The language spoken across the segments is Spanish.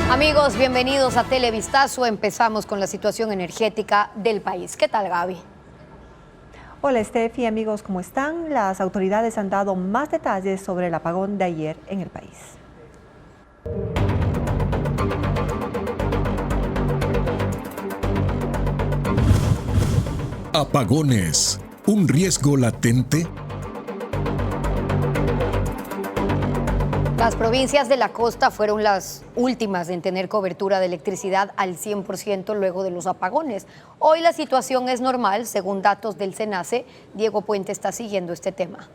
Amigos, bienvenidos a Televistazo. Empezamos con la situación energética del país. ¿Qué tal, Gaby? Hola, Steffi. Amigos, ¿cómo están? Las autoridades han dado más detalles sobre el apagón de ayer en el país. Apagones, ¿un riesgo latente? Las provincias de la costa fueron las últimas en tener cobertura de electricidad al 100% luego de los apagones. Hoy la situación es normal, según datos del SENACE. Diego Puente está siguiendo este tema.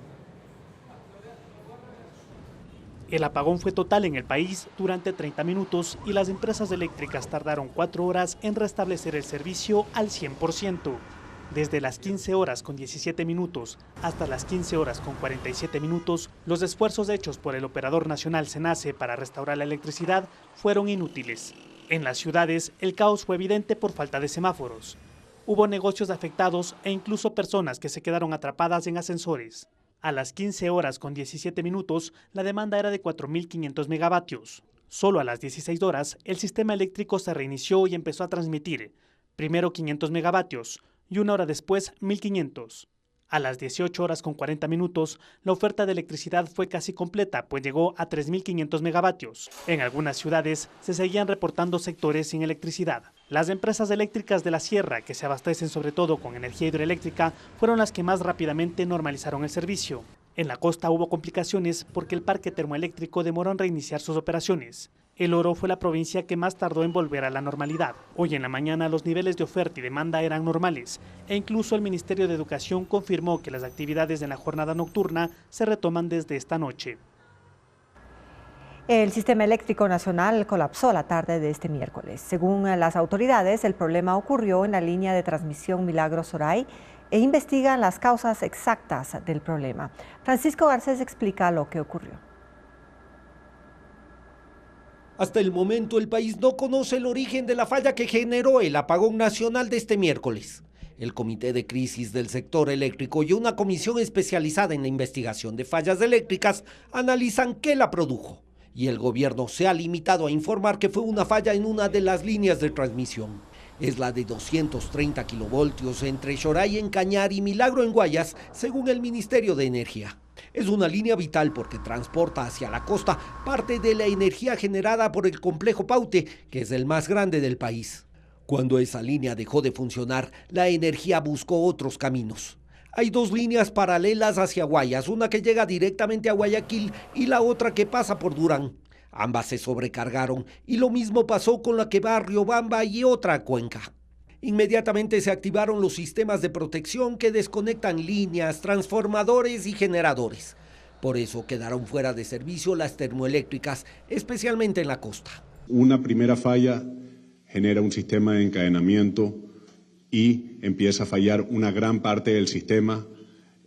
El apagón fue total en el país durante 30 minutos y las empresas eléctricas tardaron 4 horas en restablecer el servicio al 100%. Desde las 15 horas con 17 minutos hasta las 15 horas con 47 minutos, los esfuerzos hechos por el operador nacional SENACE para restaurar la electricidad fueron inútiles. En las ciudades, el caos fue evidente por falta de semáforos. Hubo negocios afectados e incluso personas que se quedaron atrapadas en ascensores. A las 15 horas con 17 minutos, la demanda era de 4.500 megavatios. Solo a las 16 horas, el sistema eléctrico se reinició y empezó a transmitir. Primero 500 megavatios. Y una hora después, 1.500. A las 18 horas con 40 minutos, la oferta de electricidad fue casi completa, pues llegó a 3.500 megavatios. En algunas ciudades se seguían reportando sectores sin electricidad. Las empresas eléctricas de la sierra, que se abastecen sobre todo con energía hidroeléctrica, fueron las que más rápidamente normalizaron el servicio. En la costa hubo complicaciones porque el parque termoeléctrico demoró en reiniciar sus operaciones. El Oro fue la provincia que más tardó en volver a la normalidad. Hoy en la mañana los niveles de oferta y demanda eran normales e incluso el Ministerio de Educación confirmó que las actividades en la jornada nocturna se retoman desde esta noche. El sistema eléctrico nacional colapsó la tarde de este miércoles. Según las autoridades, el problema ocurrió en la línea de transmisión Milagro-Soray e investigan las causas exactas del problema. Francisco Garcés explica lo que ocurrió. Hasta el momento el país no conoce el origen de la falla que generó el apagón nacional de este miércoles. El Comité de Crisis del Sector Eléctrico y una comisión especializada en la investigación de fallas eléctricas analizan qué la produjo. Y el gobierno se ha limitado a informar que fue una falla en una de las líneas de transmisión. Es la de 230 kilovoltios entre Xoray en Cañar y Milagro en Guayas, según el Ministerio de Energía. Es una línea vital porque transporta hacia la costa parte de la energía generada por el complejo Paute, que es el más grande del país. Cuando esa línea dejó de funcionar, la energía buscó otros caminos. Hay dos líneas paralelas hacia Guayas, una que llega directamente a Guayaquil y la otra que pasa por Durán. Ambas se sobrecargaron y lo mismo pasó con la que va a Riobamba y otra a Cuenca. Inmediatamente se activaron los sistemas de protección que desconectan líneas, transformadores y generadores. Por eso quedaron fuera de servicio las termoeléctricas, especialmente en la costa. Una primera falla genera un sistema de encadenamiento y empieza a fallar una gran parte del sistema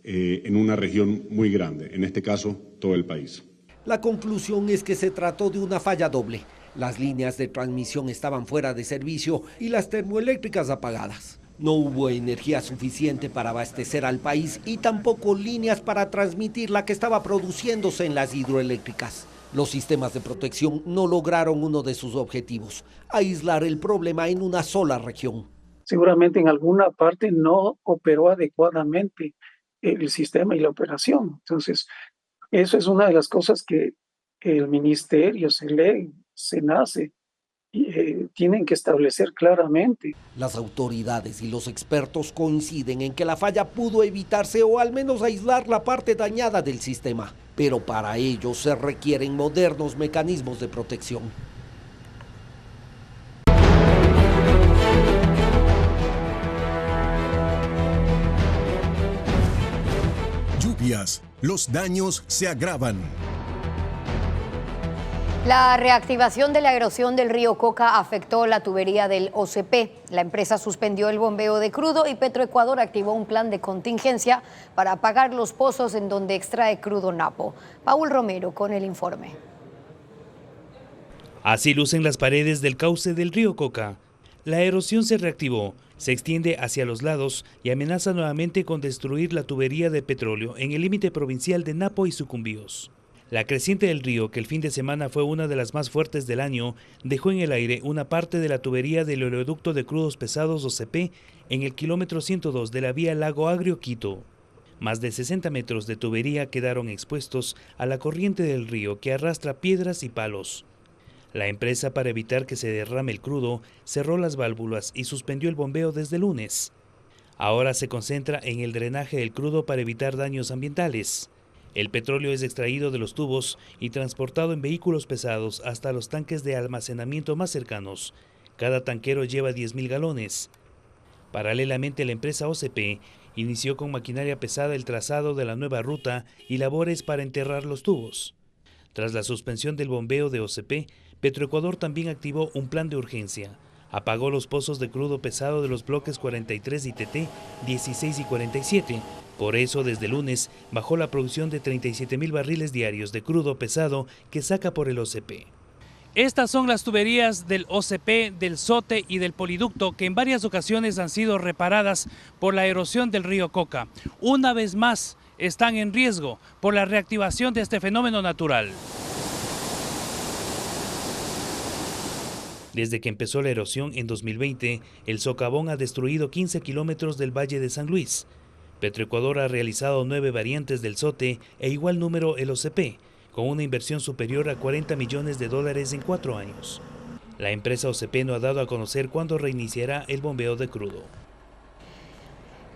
en una región muy grande, en este caso todo el país. La conclusión es que se trató de una falla doble. Las líneas de transmisión estaban fuera de servicio y las termoeléctricas apagadas. No hubo energía suficiente para abastecer al país y tampoco líneas para transmitir la que estaba produciéndose en las hidroeléctricas. Los sistemas de protección no lograron uno de sus objetivos, aislar el problema en una sola región. Seguramente en alguna parte no operó adecuadamente el sistema y la operación. Entonces, eso es una de las cosas que el ministerio, SENACE, tienen que establecer claramente. Las autoridades y los expertos coinciden en que la falla pudo evitarse o al menos aislar la parte dañada del sistema, pero para ello se requieren modernos mecanismos de protección. Lluvias, los daños se agravan. La reactivación de la erosión del río Coca afectó la tubería del OCP. La empresa suspendió el bombeo de crudo y Petroecuador activó un plan de contingencia para apagar los pozos en donde extrae crudo Napo. Paul Romero con el informe. Así lucen las paredes del cauce del río Coca. La erosión se reactivó, se extiende hacia los lados y amenaza nuevamente con destruir la tubería de petróleo en el límite provincial de Napo y Sucumbíos. La creciente del río, que el fin de semana fue una de las más fuertes del año, dejó en el aire una parte de la tubería del oleoducto de crudos pesados OCP en el kilómetro 102 de la vía Lago Agrio-Quito. Más de 60 metros de tubería quedaron expuestos a la corriente del río que arrastra piedras y palos. La empresa, para evitar que se derrame el crudo, cerró las válvulas y suspendió el bombeo desde el lunes. Ahora se concentra en el drenaje del crudo para evitar daños ambientales. El petróleo es extraído de los tubos y transportado en vehículos pesados hasta los tanques de almacenamiento más cercanos. Cada tanquero lleva 10.000 galones. Paralelamente, la empresa OCP inició con maquinaria pesada el trazado de la nueva ruta y labores para enterrar los tubos. Tras la suspensión del bombeo de OCP, Petroecuador también activó un plan de urgencia. Apagó los pozos de crudo pesado de los bloques 43 y TT, 16 y 47. Por eso, desde el lunes, bajó la producción de 37.000 barriles diarios de crudo pesado que saca por el OCP. Estas son las tuberías del OCP, del SOTE y del poliducto que en varias ocasiones han sido reparadas por la erosión del río Coca. Una vez más, están en riesgo por la reactivación de este fenómeno natural. Desde que empezó la erosión en 2020, el socavón ha destruido 15 kilómetros del Valle de San Luis. Petroecuador ha realizado 9 variantes del SOTE e igual número el OCP, con una inversión superior a $40 millones en 4 años. La empresa OCP no ha dado a conocer cuándo reiniciará el bombeo de crudo.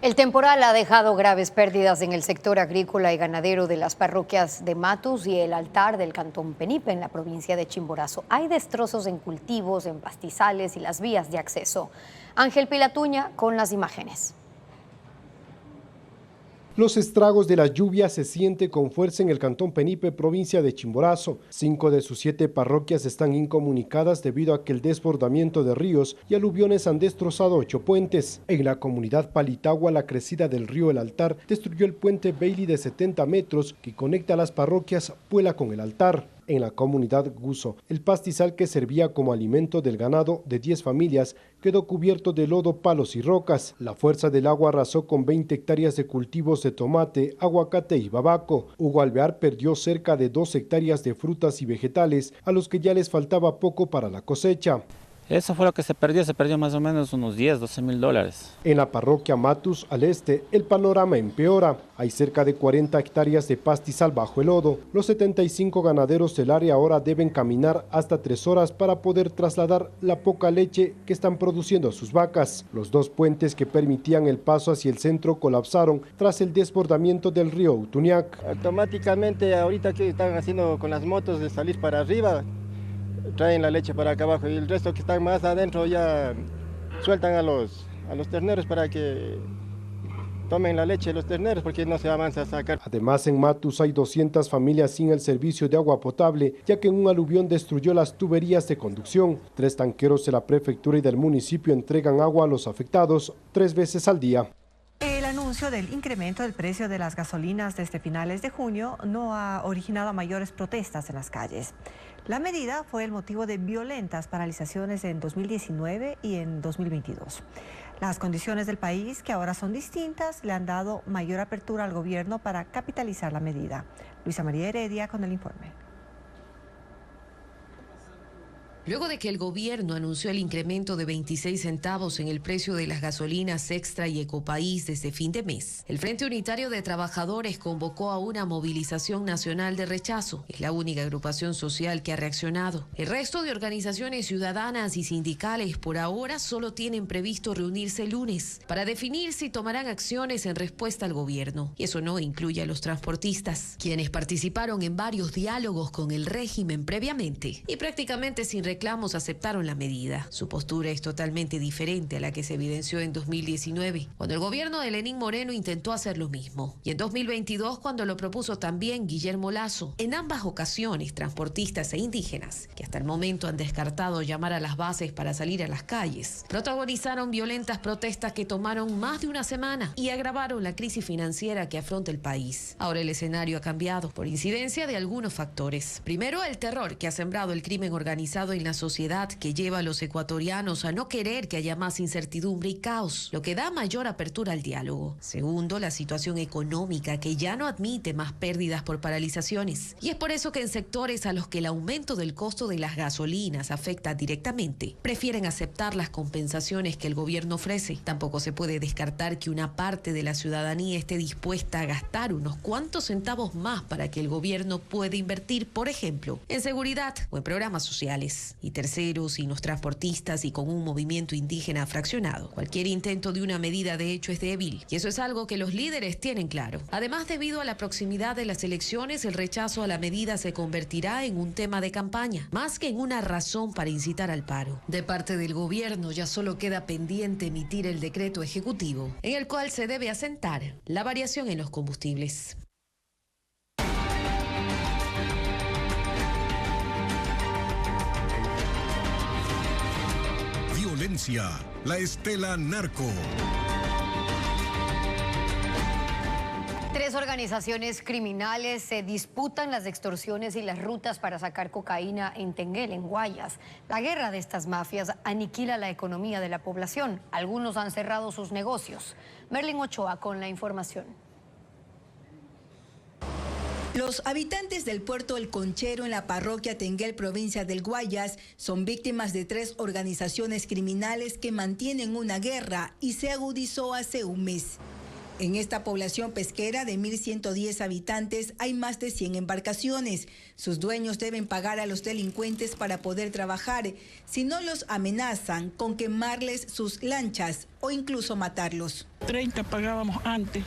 El temporal ha dejado graves pérdidas en el sector agrícola y ganadero de las parroquias de Matus y el Altar del Cantón Penipe, en la provincia de Chimborazo. Hay destrozos en cultivos, en pastizales y las vías de acceso. Ángel Pilatuña con las imágenes. Los estragos de las lluvias se sienten con fuerza en el Cantón Penipe, provincia de Chimborazo. 5 de sus 7 parroquias están incomunicadas debido a que el desbordamiento de ríos y aluviones han destrozado 8 puentes. En la comunidad Palitagua, la crecida del río El Altar destruyó el puente Bailey de 70 metros que conecta a las parroquias Puela con El Altar. En la comunidad Guzo, el pastizal que servía como alimento del ganado de 10 familias quedó cubierto de lodo, palos y rocas. La fuerza del agua arrasó con 20 hectáreas de cultivos de tomate, aguacate y babaco. Hugo Alvear perdió cerca de 2 hectáreas de frutas y vegetales, a los que ya les faltaba poco para la cosecha. Eso fue lo que se perdió más o menos unos 10, 12 mil dólares. En la parroquia Matus, al este, el panorama empeora. Hay cerca de 40 hectáreas de pastizal bajo el lodo. Los 75 ganaderos del área ahora deben caminar hasta 3 horas para poder trasladar la poca leche que están produciendo sus vacas. Los 2 puentes que permitían el paso hacia el centro colapsaron tras el desbordamiento del río Utuniac. Automáticamente, ahorita que están haciendo con las motos de salir para arriba, traen la leche para acá abajo y el resto que están más adentro ya sueltan a los terneros para que tomen la leche de los terneros porque no se avanza a sacar. Además, en Matus hay 200 familias sin el servicio de agua potable, ya que un aluvión destruyó las tuberías de conducción. 3 tanqueros de la prefectura y del municipio entregan agua a los afectados 3 veces al día. El anuncio del incremento del precio de las gasolinas desde finales de junio no ha originado mayores protestas en las calles. La medida fue el motivo de violentas paralizaciones en 2019 y en 2022. Las condiciones del país, que ahora son distintas, le han dado mayor apertura al gobierno para capitalizar la medida. Luisa María Heredia con el informe. Luego de que el gobierno anunció el incremento de 26 centavos en el precio de las gasolinas Extra y Ecopaís desde fin de mes, el Frente Unitario de Trabajadores convocó a una movilización nacional de rechazo. Es la única agrupación social que ha reaccionado. El resto de organizaciones ciudadanas y sindicales por ahora solo tienen previsto reunirse el lunes para definir si tomarán acciones en respuesta al gobierno. Y eso no incluye a los transportistas, quienes participaron en varios diálogos con el régimen previamente y prácticamente sin reclamos aceptaron la medida. Su postura es totalmente diferente a la que se evidenció en 2019, cuando el gobierno de Lenín Moreno intentó hacer lo mismo, y en 2022 cuando lo propuso también Guillermo Lasso. En ambas ocasiones, transportistas e indígenas, que hasta el momento han descartado llamar a las bases para salir a las calles, protagonizaron violentas protestas que tomaron más de una semana y agravaron la crisis financiera que afronta el país. Ahora el escenario ha cambiado por incidencia de algunos factores. Primero, el terror que ha sembrado el crimen organizado en en la sociedad que lleva a los ecuatorianos a no querer que haya más incertidumbre y caos, lo que da mayor apertura al diálogo. Segundo, la situación económica que ya no admite más pérdidas por paralizaciones. Y es por eso que en sectores a los que el aumento del costo de las gasolinas afecta directamente, prefieren aceptar las compensaciones que el gobierno ofrece. Tampoco se puede descartar que una parte de la ciudadanía esté dispuesta a gastar unos cuantos centavos más para que el gobierno pueda invertir, por ejemplo, en seguridad o en programas sociales. Y tercero, sin los transportistas y con un movimiento indígena fraccionado, cualquier intento de una medida de hecho es débil, y eso es algo que los líderes tienen claro. Además, debido a la proximidad de las elecciones, el rechazo a la medida se convertirá en un tema de campaña, más que en una razón para incitar al paro. De parte del gobierno ya solo queda pendiente emitir el decreto ejecutivo, en el cual se debe asentar la variación en los combustibles. Violencia, la estela narco. 3 organizaciones criminales se disputan las extorsiones y las rutas para sacar cocaína en Tenguel, en Guayas. La guerra de estas mafias aniquila la economía de la población. Algunos han cerrado sus negocios. Merlin Ochoa con la información. Los habitantes del puerto El Conchero en la parroquia Tenguel, provincia del Guayas, son víctimas de 3 organizaciones criminales que mantienen una guerra y se agudizó hace un mes. En esta población pesquera de 1.110 habitantes hay más de 100 embarcaciones. Sus dueños deben pagar a los delincuentes para poder trabajar, si no los amenazan con quemarles sus lanchas o incluso matarlos. 30 pagábamos antes,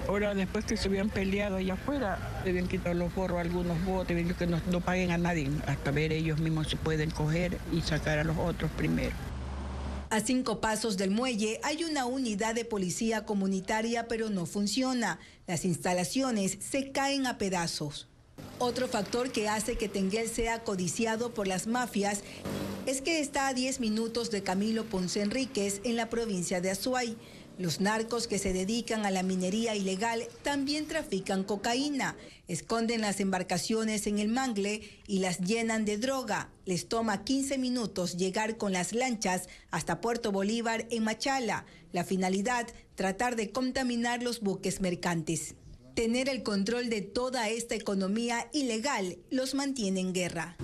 ahora después que se habían peleado allá afuera, le habían quitado los forros a algunos botes, que no paguen a nadie, hasta ver ellos mismos se pueden coger y sacar a los otros primero. A 5 pasos del muelle hay una unidad de policía comunitaria, pero no funciona. Las instalaciones se caen a pedazos. Otro factor que hace que Tenguel sea codiciado por las mafias es que está a 10 minutos de Camilo Ponce Enríquez en la provincia de Azuay. Los narcos que se dedican a la minería ilegal también trafican cocaína, esconden las embarcaciones en el mangle y las llenan de droga. Les toma 15 minutos llegar con las lanchas hasta Puerto Bolívar en Machala. La finalidad, tratar de contaminar los buques mercantes. Tener el control de toda esta economía ilegal los mantiene en guerra.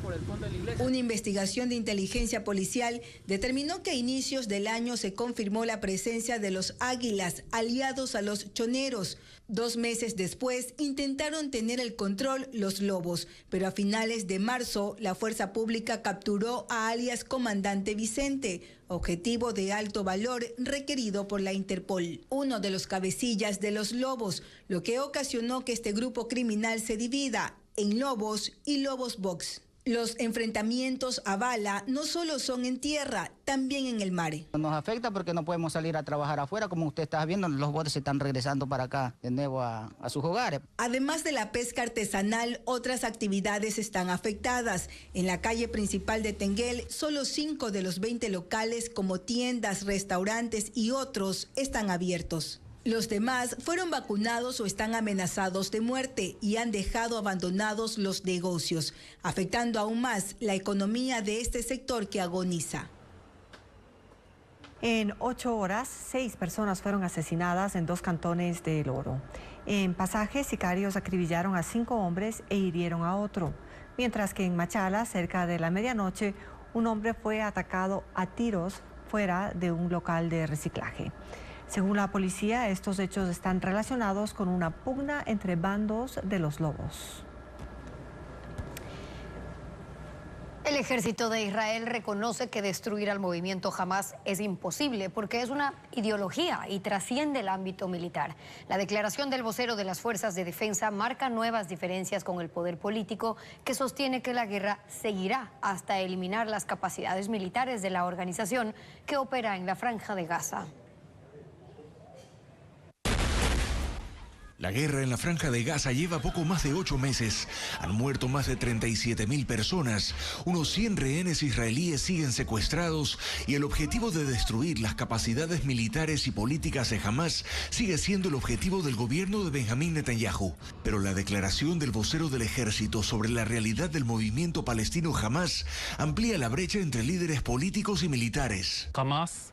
Una investigación de inteligencia policial determinó que a inicios del año se confirmó la presencia de los águilas aliados a los choneros. 2 meses después intentaron tener el control los lobos, pero a finales de marzo la fuerza pública capturó a alias Comandante Vicente, objetivo de alto valor requerido por la Interpol. Uno de los cabecillas de los lobos, lo que ocasionó que este grupo criminal se divida en Lobos y Lobos Box. Los enfrentamientos a bala no solo son en tierra, también en el mar. Nos afecta porque no podemos salir a trabajar afuera, como usted está viendo, los botes se están regresando para acá de nuevo a sus hogares. Además de la pesca artesanal, otras actividades están afectadas. En la calle principal de Tenguel, solo 5 de los 20 locales como tiendas, restaurantes y otros están abiertos. Los demás fueron vacunados o están amenazados de muerte y han dejado abandonados los negocios, afectando aún más la economía de este sector que agoniza. En 8 horas, 6 personas fueron asesinadas en 2 cantones de El Oro. En Pasaje, sicarios acribillaron a 5 hombres e hirieron a otro. Mientras que en Machala, cerca de la medianoche, un hombre fue atacado a tiros fuera de un local de reciclaje. Según la policía, estos hechos están relacionados con una pugna entre bandos de los lobos. El ejército de Israel reconoce que destruir al movimiento Hamás es imposible porque es una ideología y trasciende el ámbito militar. La declaración del vocero de las Fuerzas de Defensa marca nuevas diferencias con el poder político que sostiene que la guerra seguirá hasta eliminar las capacidades militares de la organización que opera en la Franja de Gaza. La guerra en la Franja de Gaza lleva poco más de 8 meses. Han muerto más de 37.000 personas. Unos 100 rehenes israelíes siguen secuestrados y el objetivo de destruir las capacidades militares y políticas de Hamás sigue siendo el objetivo del gobierno de Benjamín Netanyahu. Pero la declaración del vocero del ejército sobre la realidad del movimiento palestino Hamás amplía la brecha entre líderes políticos y militares. Hamás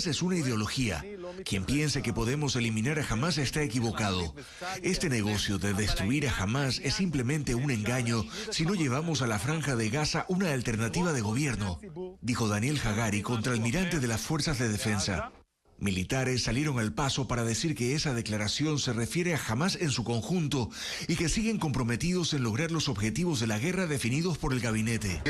es una ideología. Quien piense que podemos eliminar a Hamás está equivocado. Este negocio de destruir a Hamás es simplemente un engaño si no llevamos a la Franja de Gaza una alternativa de gobierno, dijo Daniel Hagari, contraalmirante de las Fuerzas de Defensa. Militares salieron al paso para decir que esa declaración se refiere a Hamás en su conjunto y que siguen comprometidos en lograr los objetivos de la guerra definidos por el gabinete.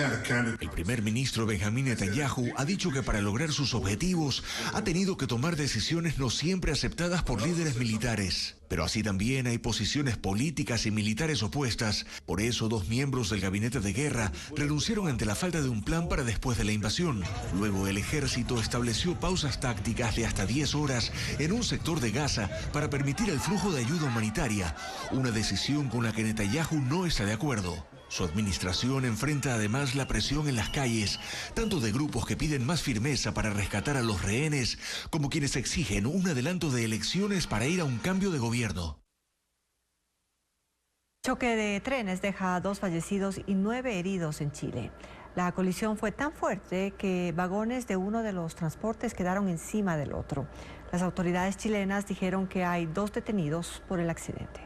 El primer ministro Benjamín Netanyahu ha dicho que para lograr sus objetivos ha tenido que tomar decisiones no siempre aceptadas por líderes militares. Pero así también hay posiciones políticas y militares opuestas. Por eso 2 miembros del gabinete de guerra renunciaron ante la falta de un plan para después de la invasión. Luego el ejército estableció pausas tácticas de hasta 10 horas en un sector de Gaza para permitir el flujo de ayuda humanitaria, una decisión con la que Netanyahu no está de acuerdo. Su administración enfrenta además la presión en las calles, tanto de grupos que piden más firmeza para rescatar a los rehenes, como quienes exigen un adelanto de elecciones para ir a un cambio de gobierno. Choque de trenes deja 2 fallecidos y 9 heridos en Chile. La colisión fue tan fuerte que vagones de uno de los transportes quedaron encima del otro. Las autoridades chilenas dijeron que hay 2 detenidos por el accidente.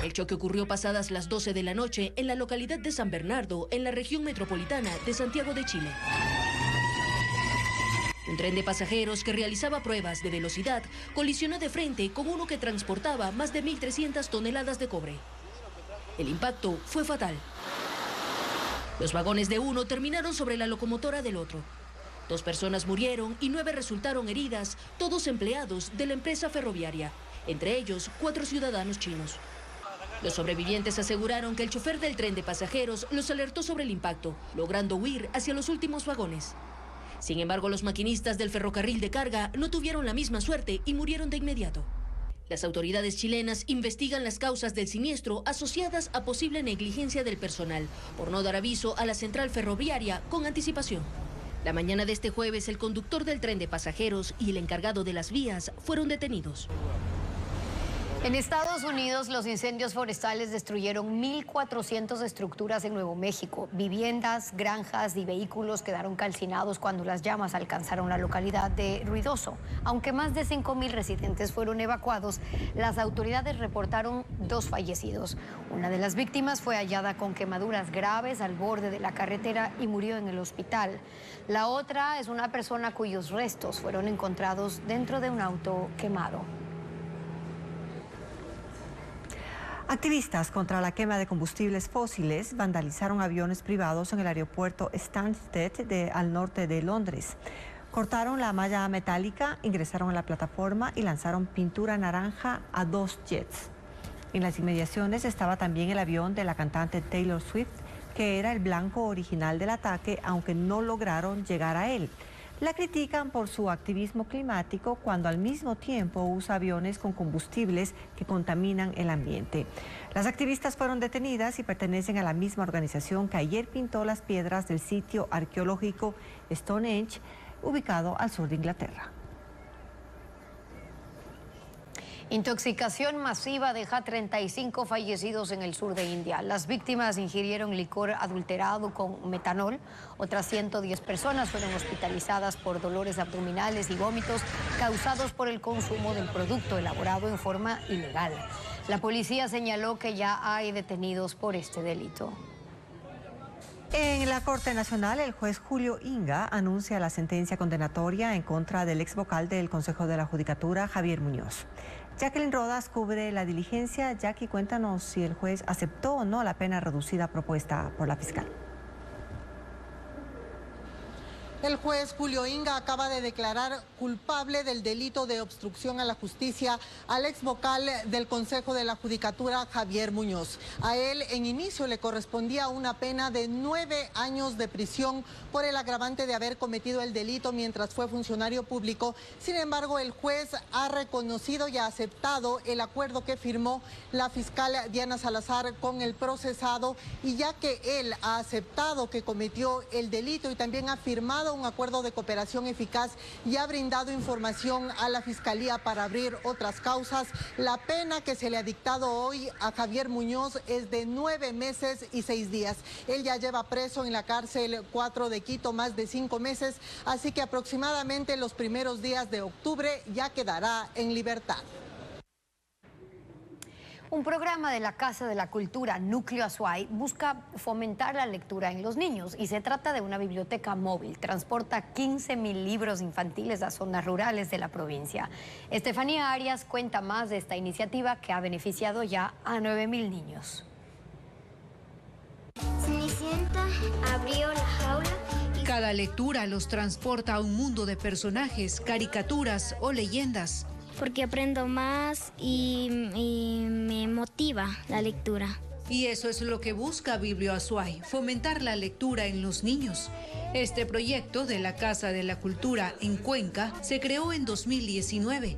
El choque ocurrió pasadas las 12 de la noche en la localidad de San Bernardo, en la región metropolitana de Santiago de Chile. Un tren de pasajeros que realizaba pruebas de velocidad colisionó de frente con uno que transportaba más de 1.300 toneladas de cobre. El impacto fue fatal. Los vagones de uno terminaron sobre la locomotora del otro. 2 personas murieron y 9 resultaron heridas, todos empleados de la empresa ferroviaria, entre ellos 4 ciudadanos chinos. Los sobrevivientes aseguraron que el chofer del tren de pasajeros los alertó sobre el impacto, logrando huir hacia los últimos vagones. Sin embargo, los maquinistas del ferrocarril de carga no tuvieron la misma suerte y murieron de inmediato. Las autoridades chilenas investigan las causas del siniestro asociadas a posible negligencia del personal por no dar aviso a la central ferroviaria con anticipación. La mañana de este jueves, el conductor del tren de pasajeros y el encargado de las vías fueron detenidos. En Estados Unidos, los incendios forestales destruyeron 1.400 estructuras en Nuevo México. Viviendas, granjas y vehículos quedaron calcinados cuando las llamas alcanzaron la localidad de Ruidoso. Aunque más de 5.000 residentes fueron evacuados, las autoridades reportaron 2 fallecidos. Una de las víctimas fue hallada con quemaduras graves al borde de la carretera y murió en el hospital. La otra es una persona cuyos restos fueron encontrados dentro de un auto quemado. Activistas contra la quema de combustibles fósiles vandalizaron aviones privados en el aeropuerto Stansted al norte de Londres. Cortaron la malla metálica, ingresaron a la plataforma y lanzaron pintura naranja a 2 jets. En las inmediaciones estaba también el avión de la cantante Taylor Swift, que era el blanco original del ataque, aunque no lograron llegar a él. La critican por su activismo climático cuando al mismo tiempo usa aviones con combustibles que contaminan el ambiente. Las activistas fueron detenidas y pertenecen a la misma organización que ayer pintó las piedras del sitio arqueológico Stonehenge, ubicado al sur de Inglaterra. Intoxicación masiva deja 35 fallecidos en el sur de India. Las víctimas ingirieron licor adulterado con metanol. Otras 110 personas fueron hospitalizadas por dolores abdominales y vómitos causados por el consumo del producto elaborado en forma ilegal. La policía señaló que ya hay detenidos por este delito. En la Corte Nacional, el juez Julio Inga anuncia la sentencia condenatoria en contra del ex vocal del Consejo de la Judicatura, Javier Muñoz. Jacqueline Rodas cubre la diligencia. Jackie, cuéntanos si el juez aceptó o no la pena reducida propuesta por la fiscal. El juez Julio Inga acaba de declarar culpable del delito de obstrucción a la justicia al ex vocal del Consejo de la Judicatura, Javier Muñoz. A él en inicio le correspondía una pena de 9 años de prisión por el agravante de haber cometido el delito mientras fue funcionario público. Sin embargo, el juez ha reconocido y ha aceptado el acuerdo que firmó la fiscal Diana Salazar con el procesado, y ya que él ha aceptado que cometió el delito y también ha firmado un acuerdo de cooperación eficaz y ha brindado información a la Fiscalía para abrir otras causas, la pena que se le ha dictado hoy a Javier Muñoz es de 9 meses y 6 días. Él ya lleva preso en la cárcel 4 de Quito más de 5 meses, así que aproximadamente los primeros días de octubre ya quedará en libertad. Un programa de la Casa de la Cultura Núcleo Azuay busca fomentar la lectura en los niños y se trata de una biblioteca móvil. Transporta 15.000 libros infantiles a zonas rurales de la provincia. Estefanía Arias cuenta más de esta iniciativa que ha beneficiado ya a 9.000 niños. Cenicienta abrió la jaula. Cada lectura los transporta a un mundo de personajes, caricaturas o leyendas. Porque aprendo más y me motiva la lectura. Y eso es lo que busca Biblio Azuay, fomentar la lectura en los niños. Este proyecto de la Casa de la Cultura en Cuenca se creó en 2019.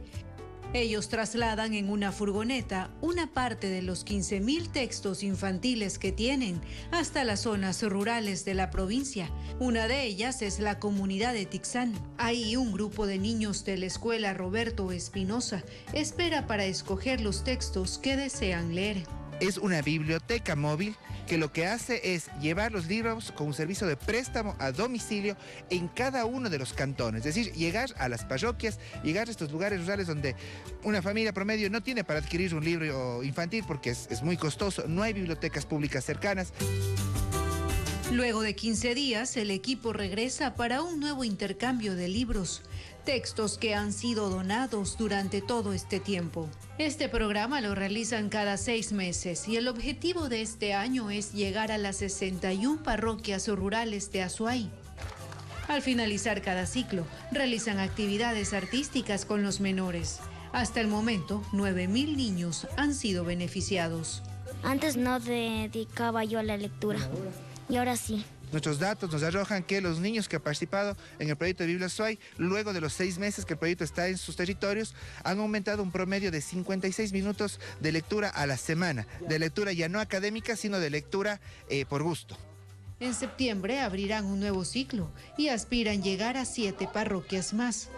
Ellos trasladan en una furgoneta una parte de los 15.000 textos infantiles que tienen hasta las zonas rurales de la provincia. Una de ellas es la comunidad de Tixán. Ahí un grupo de niños de la escuela Roberto Espinosa espera para escoger los textos que desean leer. Es una biblioteca móvil que lo que hace es llevar los libros con un servicio de préstamo a domicilio en cada uno de los cantones. Es decir, llegar a las parroquias, llegar a estos lugares rurales donde una familia promedio no tiene para adquirir un libro infantil porque es muy costoso, no hay bibliotecas públicas cercanas. Luego de 15 días, el equipo regresa para un nuevo intercambio de libros, textos que han sido donados durante todo este tiempo. Este programa lo realizan cada 6 meses y el objetivo de este año es llegar a las 61 parroquias rurales de Azuay. Al finalizar cada ciclo, realizan actividades artísticas con los menores. Hasta el momento, 9.000 niños han sido beneficiados. Antes no dedicaba yo a la lectura. Y ahora sí. Nuestros datos nos arrojan que los niños que han participado en el proyecto de Biblio Azuay, luego de los 6 meses que el proyecto está en sus territorios, han aumentado un promedio de 56 minutos de lectura a la semana. De lectura ya no académica, sino de lectura por gusto. En septiembre abrirán un nuevo ciclo y aspiran llegar a 7 parroquias más.